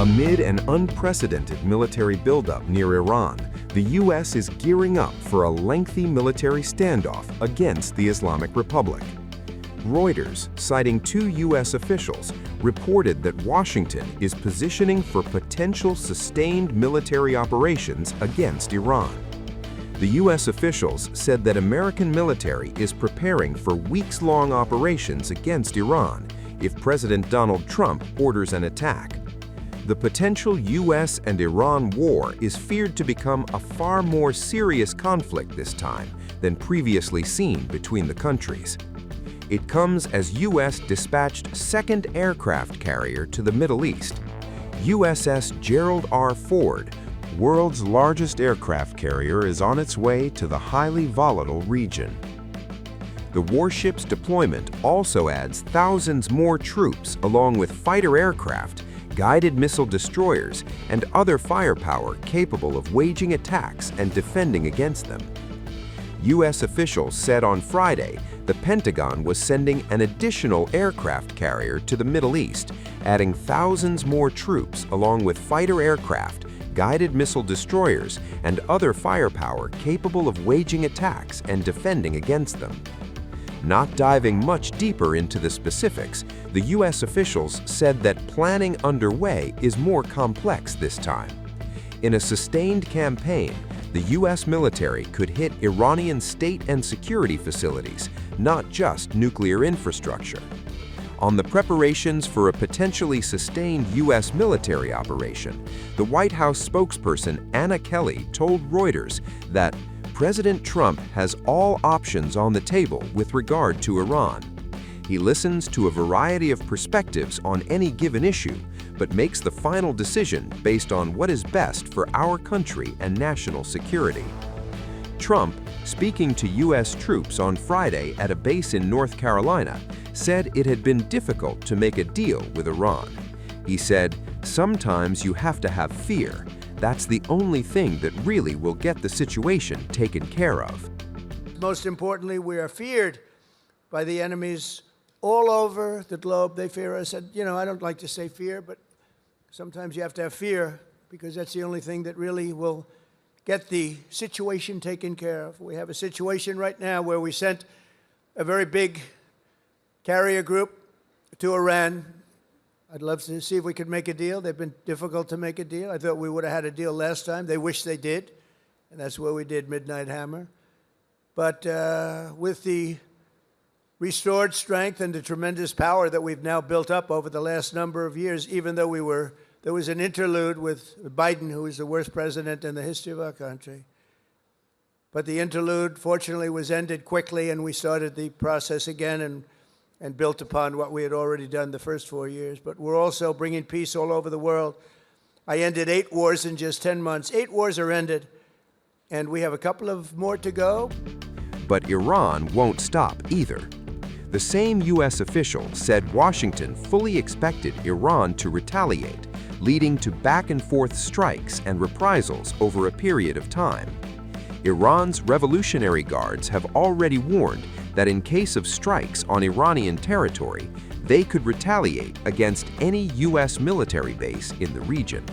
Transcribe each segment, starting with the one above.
Amid an unprecedented military buildup near Iran, the U.S. is gearing up for a lengthy military standoff against the Islamic Republic. Reuters, citing two U.S. officials, reported that Washington is positioning for potential sustained military operations against Iran. The U.S. officials said that American military is preparing for weeks-long operations against Iran if President Donald Trump orders an attack. The potential U.S. and Iran war is feared to become a far more serious conflict this time than previously seen between the countries. It comes as U.S. dispatched second aircraft carrier to the Middle East. USS Gerald R. Ford, world's largest aircraft carrier, is on its way to the highly volatile region. The warship's deployment also adds thousands more troops along with fighter aircraft, guided missile destroyers, and other firepower capable of waging attacks and defending against them. U.S. officials said on Friday the Pentagon was sending an additional aircraft carrier to the Middle East, adding thousands more troops along with fighter aircraft, guided missile destroyers, and other firepower capable of waging attacks and defending against them. Not diving much deeper into the specifics, the U.S. officials said that planning underway is more complex this time. In a sustained campaign, the U.S. military could hit Iranian state and security facilities, not just nuclear infrastructure. On the preparations for a potentially sustained U.S. military operation, the White House spokesperson Anna Kelly told Reuters that President Trump has all options on the table with regard to Iran. He listens to a variety of perspectives on any given issue, but makes the final decision based on what is best for our country and national security. Trump, speaking to U.S. troops on Friday at a base in North Carolina, said it had been difficult to make a deal with Iran. He said, "Sometimes you have to have fear. That's the only thing that really will get the situation taken care of." Most importantly, we are feared by the enemies all over the globe. They fear us. And, I don't like to say fear, but sometimes you have to have fear because that's the only thing that really will get the situation taken care of. We have a situation right now where we sent a very big carrier group to Iran. I'd love to see if we could make a deal. They've been difficult to make a deal. I thought we would have had a deal last time. They wish they did, and that's where we did Midnight Hammer. But with the restored strength and the tremendous power that we've now built up over the last number of years, even though there was an interlude with Biden, who is the worst president in the history of our country. But the interlude, fortunately, was ended quickly, and we started the process again and built upon what we had already done the first 4 years. But we're also bringing peace all over the world. I ended 8 wars in just 10 months. 8 wars are ended, and we have a couple of more to go. But Iran won't stop either. The same U.S. official said Washington fully expected Iran to retaliate, leading to back-and-forth strikes and reprisals over a period of time. Iran's Revolutionary Guards have already warned that in case of strikes on Iranian territory, they could retaliate against any U.S. military base in the region.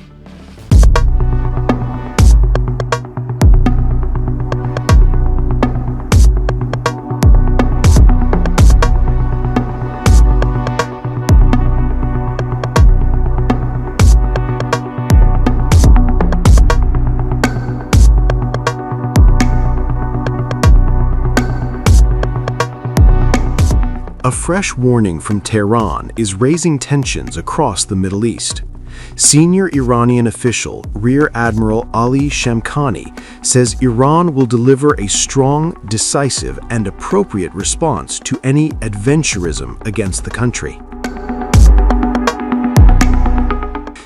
A fresh warning from Tehran is raising tensions across the Middle East. Senior Iranian official Rear Admiral Ali Shamkhani says Iran will deliver a strong, decisive, and appropriate response to any adventurism against the country.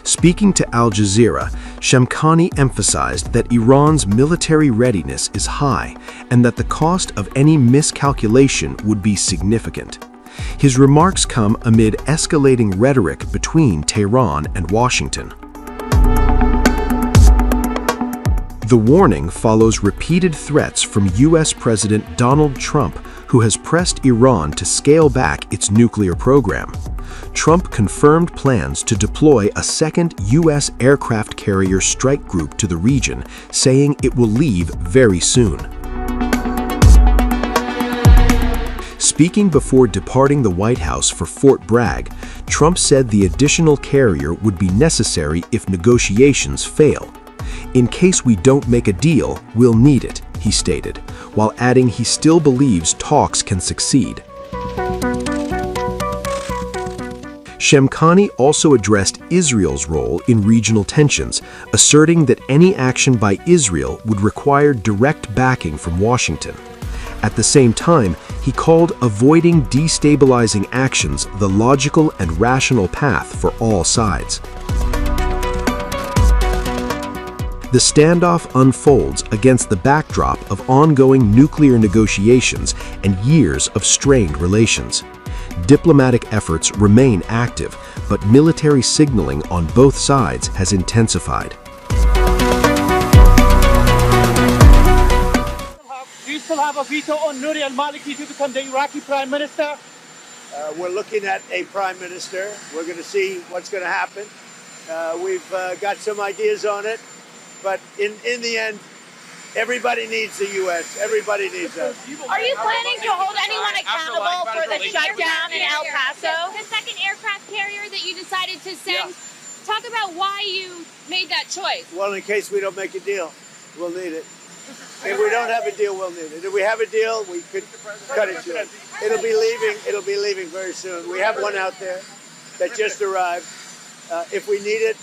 Speaking to Al Jazeera, Shamkhani emphasized that Iran's military readiness is high and that the cost of any miscalculation would be significant. His remarks come amid escalating rhetoric between Tehran and Washington. The warning follows repeated threats from U.S. President Donald Trump, who has pressed Iran to scale back its nuclear program. Trump confirmed plans to deploy a second U.S. aircraft carrier strike group to the region, saying it will leave very soon. Speaking before departing the White House for Fort Bragg, Trump said the additional carrier would be necessary if negotiations fail. "In case we don't make a deal, we'll need it," he stated, while adding he still believes talks can succeed. Shamkhani also addressed Israel's role in regional tensions, asserting that any action by Israel would require direct backing from Washington. At the same time, he called avoiding destabilizing actions the logical and rational path for all sides. The standoff unfolds against the backdrop of ongoing nuclear negotiations and years of strained relations. Diplomatic efforts remain active, but military signaling on both sides has intensified. Do you still have a veto on Nouri al-Maliki to become the Iraqi prime minister? We're looking at a prime minister. We're going to see what's going to happen. We've got some ideas on it, but in the end, everybody needs the U.S. Everybody needs us. Are you planning to hold anyone accountable for the shutdown in El Paso? The second aircraft carrier that you decided to send. Talk about why you made that choice. Well, in case we don't make a deal, we'll need it. If we don't have a deal, we'll need it. If we have a deal, we could cut it short. It'll be leaving very soon. We have one out there that just arrived. If we need it,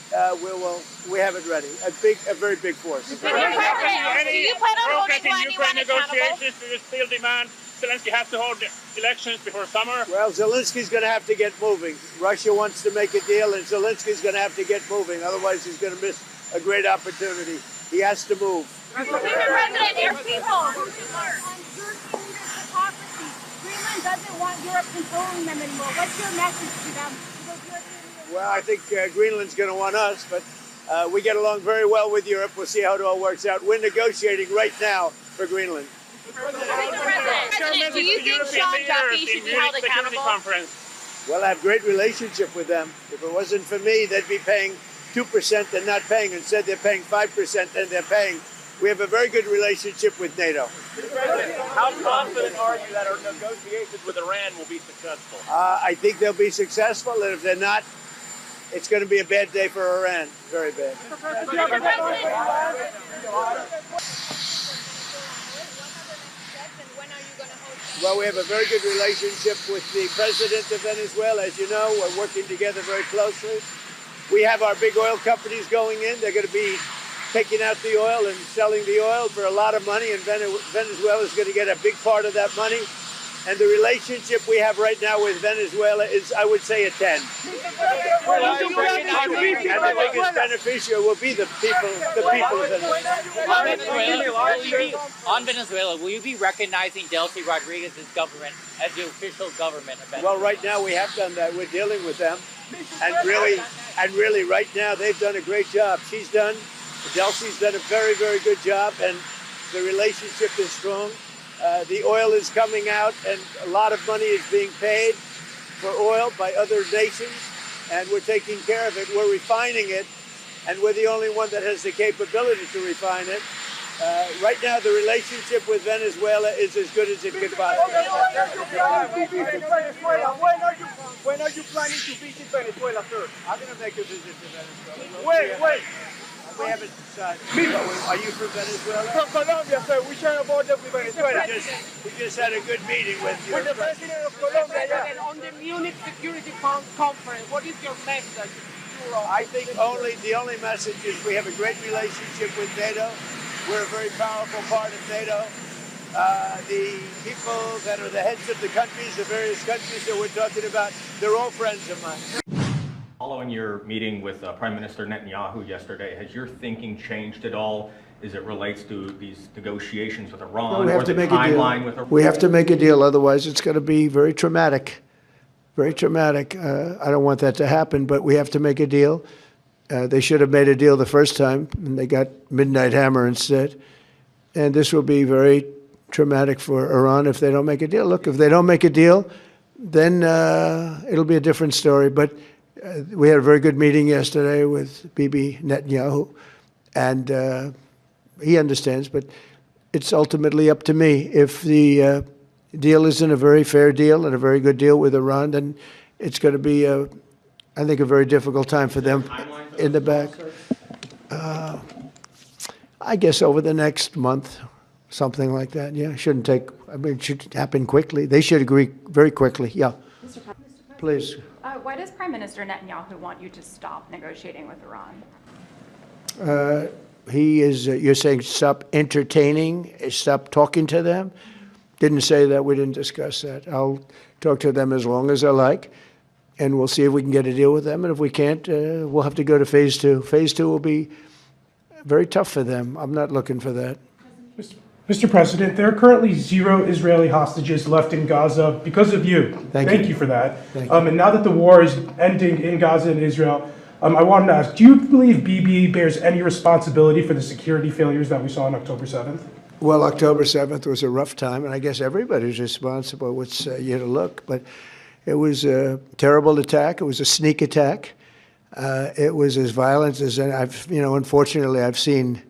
we have it ready. A very big force. Do you plan on holding anyone accountable? Negotiations, do you still demand Zelensky has to hold elections before summer? Well, Zelensky's going to have to get moving. Russia wants to make a deal, and Zelensky's going to have to get moving. Otherwise, he's going to miss a great opportunity. He has to move. Mr. President, your people. Greenland doesn't want Europe controlling them anymore. What's your message to them? Well, I think Greenland's going to want us, but we get along very well with Europe. We'll see how it all works out. We're negotiating right now for Greenland. President, do you think Sean Duffy should be held accountable? Well, I have a great relationship with them. If it wasn't for me, they'd be paying 2% and not paying. Instead, they're paying 5% and they're paying. We have a very good relationship with NATO. How confident are you that our negotiations with Iran will be successful? I think they'll be successful, and if they're not, it's going to be a bad day for Iran. Very bad. Well, we have a very good relationship with the president of Venezuela. As you know, we're working together very closely. We have our big oil companies going in. They're going to be taking out the oil and selling the oil for a lot of money, and Venezuela is going to get a big part of that money. And the relationship we have right now with Venezuela is, I would say, a 10. And the biggest beneficiary will be the people of Venezuela. On Venezuela, will you be recognizing Delcy Rodriguez's government as the official government of Venezuela? Well, right now we have done that. We're dealing with them, and really, right now they've done a great job. Delcy's done a very, very good job, and the relationship is strong. The oil is coming out, and a lot of money is being paid for oil by other nations, and we're taking care of it. We're refining it, and we're the only one that has the capability to refine it. Right now, the relationship with Venezuela is as good as it could possibly be. When are you planning to visit Venezuela, sir? I'm going to make a visit to Venezuela. Wait. We haven't decided. Are you from Venezuela? From Colombia, sir. We share a border with Venezuela. We just had a good meeting with you. With the president of Colombia, President, on the Munich Security Conference, what is your message? I think the only message is we have a great relationship with NATO. We're a very powerful part of NATO. The people that are the heads of the countries, the various countries that we're talking about, they're all friends of mine. Following your meeting with Prime Minister Netanyahu yesterday, has your thinking changed at all as it relates to these negotiations with Iran or the timeline with Iran? We have to make a deal, otherwise it's going to be very traumatic. Very traumatic. I don't want that to happen, but we have to make a deal. They should have made a deal the first time, and they got Midnight Hammer instead. And this will be very traumatic for Iran if they don't make a deal. Look, if they don't make a deal, then it'll be a different story. But we had a very good meeting yesterday with Bibi Netanyahu, and he understands, but it's ultimately up to me. If the deal isn't a very fair deal and a very good deal with Iran, then it's going to be, I think, a very difficult time for them in the back. I guess over the next month, something like that. Yeah, shouldn't take, I mean, it should happen quickly. They should agree very quickly. Yeah. Mr. President, please. Why does Prime Minister Netanyahu want you to stop negotiating with Iran? He is, you're saying stop entertaining, stop talking to them? Didn't say that, we didn't discuss that. I'll talk to them as long as I like, and we'll see if we can get a deal with them. And if we can't, we'll have to go to phase two. Phase two will be very tough for them. I'm not looking for that. Mr. President, there are currently 0 Israeli hostages left in Gaza because of you. Thank you for that. Thank you. And now that the war is ending in Gaza and Israel, I wanted to ask, do you believe Bibi bears any responsibility for the security failures that we saw on October 7th? Well, October 7th was a rough time, and I guess everybody's responsible. It's you to look, but it was a terrible attack. It was a sneak attack. It was as violent as I've, unfortunately, I've seen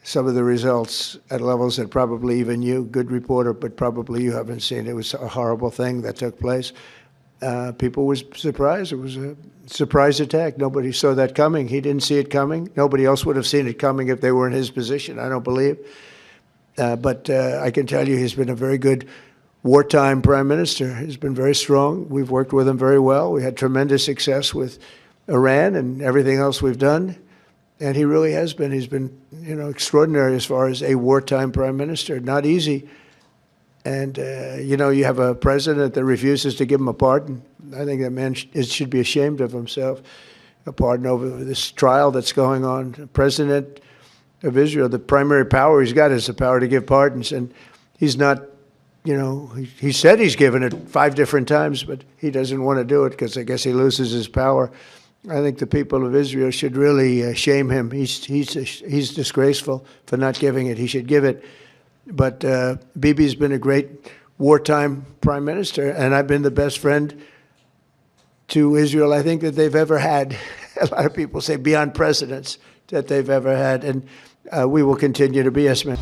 some of the results at levels that probably even you, good reporter, but probably you haven't seen. It was a horrible thing that took place. People was surprised. It was a surprise attack. Nobody saw that coming. He didn't see it coming. Nobody else would have seen it coming if they were in his position, I don't believe. But I can tell you he's been a very good wartime prime minister. He's been very strong. We've worked with him very well. We had tremendous success with Iran and everything else we've done. And he really has been. He's been, extraordinary as far as a wartime prime minister. Not easy. And, you have a president that refuses to give him a pardon. I think that man should be ashamed of himself. A pardon over this trial that's going on. The president of Israel, the primary power he's got is the power to give pardons. And he's not, he said he's given it 5 different times, but he doesn't want to do it because I guess he loses his power. I think the people of Israel should really shame him. He's disgraceful for not giving it. He should give it. But Bibi's been a great wartime prime minister, and I've been the best friend to Israel I think that they've ever had. A lot of people say beyond presidents that they've ever had, and we will continue to be. Yes, ma'am.